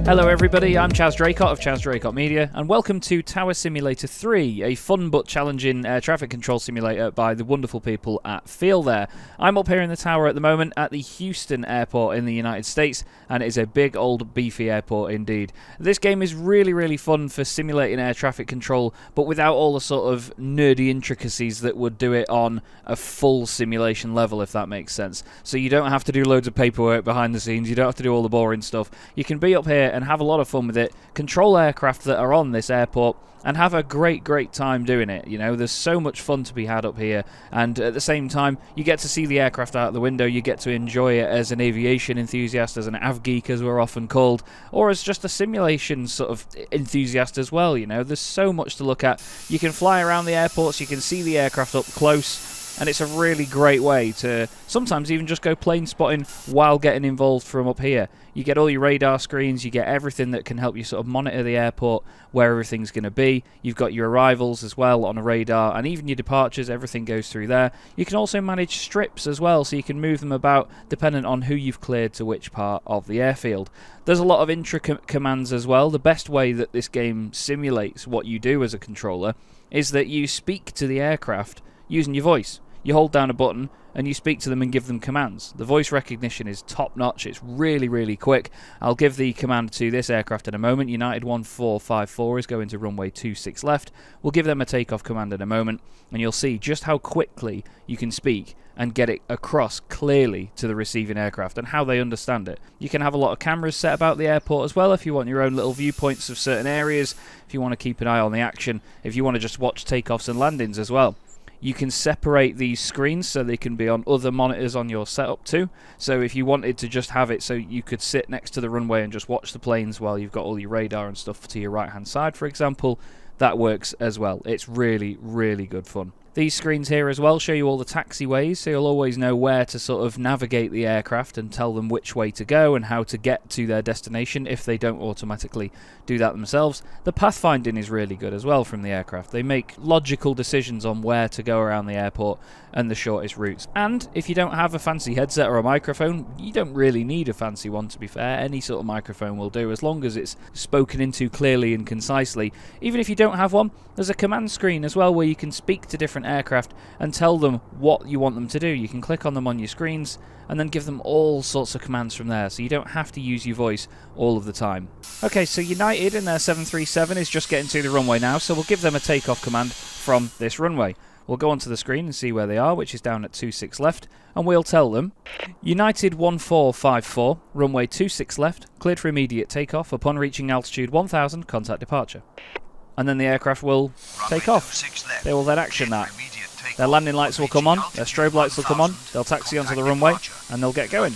Hello everybody, I'm Chaz Draycott of Chaz Draycott Media, and welcome to Tower Simulator 3, a fun but challenging air traffic control simulator by the wonderful people at FeelThere. I'm up here in the tower at the moment at the Houston airport in the United States, and it is a big old beefy airport indeed. This game is really fun for simulating air traffic control, but without all the sort of nerdy intricacies that would do it on a full simulation level, if that makes sense. So you don't have to do loads of paperwork behind the scenes, you don't have to do all the boring stuff. You can be up here and have a lot of fun with it, control aircraft that are on this airport, and have a great time doing it. You know, there's so much fun to be had up here, and at the same time you get to see the aircraft out the window, you get to enjoy it as an aviation enthusiast, as an av geek as we're often called, or as just a simulation sort of enthusiast as well. You know, there's so much to look at. You can fly around the airports, you can see the aircraft up close, and it's a really great way to sometimes even just go plane spotting while getting involved from up here. You get all your radar screens, you get everything that can help you sort of monitor the airport, where everything's going to be. You've got your arrivals as well on a radar, and even your departures, everything goes through there. You can also manage strips as well, so you can move them about dependent on who you've cleared to which part of the airfield. There's a lot of intricate commands as well. The best way that this game simulates what you do as a controller is that you speak to the aircraft using your voice. You hold down a button and you speak to them and give them commands. The voice recognition is top notch, it's really quick. I'll give the command to this aircraft in a moment. United 1454 is going to runway 26 left. We'll give them a takeoff command in a moment, and you'll see just how quickly you can speak and get it across clearly to the receiving aircraft and how they understand it. You can have a lot of cameras set about the airport as well if you want your own little viewpoints of certain areas, if you want to keep an eye on the action, if you want to just watch takeoffs and landings as well. You can separate these screens so they can be on other monitors on your setup too. So if you wanted to just have it so you could sit next to the runway and just watch the planes while you've got all your radar and stuff to your right hand side, for example, that works as well. It's really good fun. These screens here as well show you all the taxiways, so you'll always know where to sort of navigate the aircraft and tell them which way to go and how to get to their destination if they don't automatically do that themselves. The pathfinding is really good as well from the aircraft. They make logical decisions on where to go around the airport and the shortest routes. And if you don't have a fancy headset or a microphone, you don't really need a fancy one, to be fair. Any sort of microphone will do as long as it's spoken into clearly and concisely. Even if you don't have one, there's a command screen as well where you can speak to different aircraft and tell them what you want them to do. You can click on them on your screens and then give them all sorts of commands from there, so you don't have to use your voice all of the time. Okay, so United in their 737 is just getting to the runway now, so we'll give them a takeoff command from this runway. We'll go onto the screen and see where they are, which is down at 26 left, and we'll tell them, United 1454, runway 26 left, cleared for immediate takeoff. Upon reaching altitude 1000, contact departure. And then the aircraft will take off. They will then action that. Their landing lights will come on, their strobe lights will come on, they'll taxi onto the runway, and they'll get going.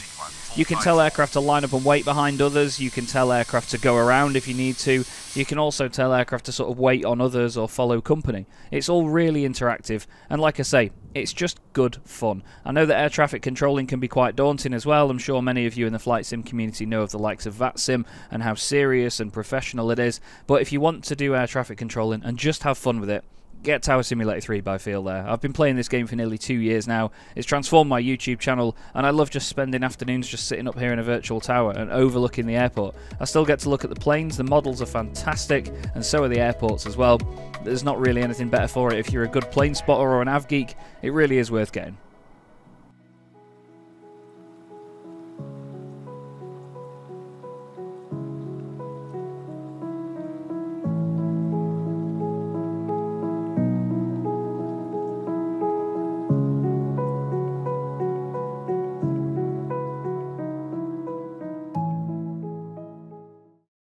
You can tell aircraft to line up and wait behind others, you can tell aircraft to go around if you need to, you can also tell aircraft to sort of wait on others or follow company. It's all really interactive, and like I say, it's just good fun. I know that air traffic controlling can be quite daunting as well. I'm sure many of you in the flight sim community know of the likes of FlightSim and how serious and professional it is, but if you want to do air traffic controlling and just have fun with it, get Tower Simulator 3 by FeelThere. I've been playing this game for nearly 2 years now. It's transformed my YouTube channel, and I love just spending afternoons just sitting up here in a virtual tower and overlooking the airport. I still get to look at the planes, the models are fantastic, and so are the airports as well. There's not really anything better for it. If you're a good plane spotter or an av geek, it really is worth getting.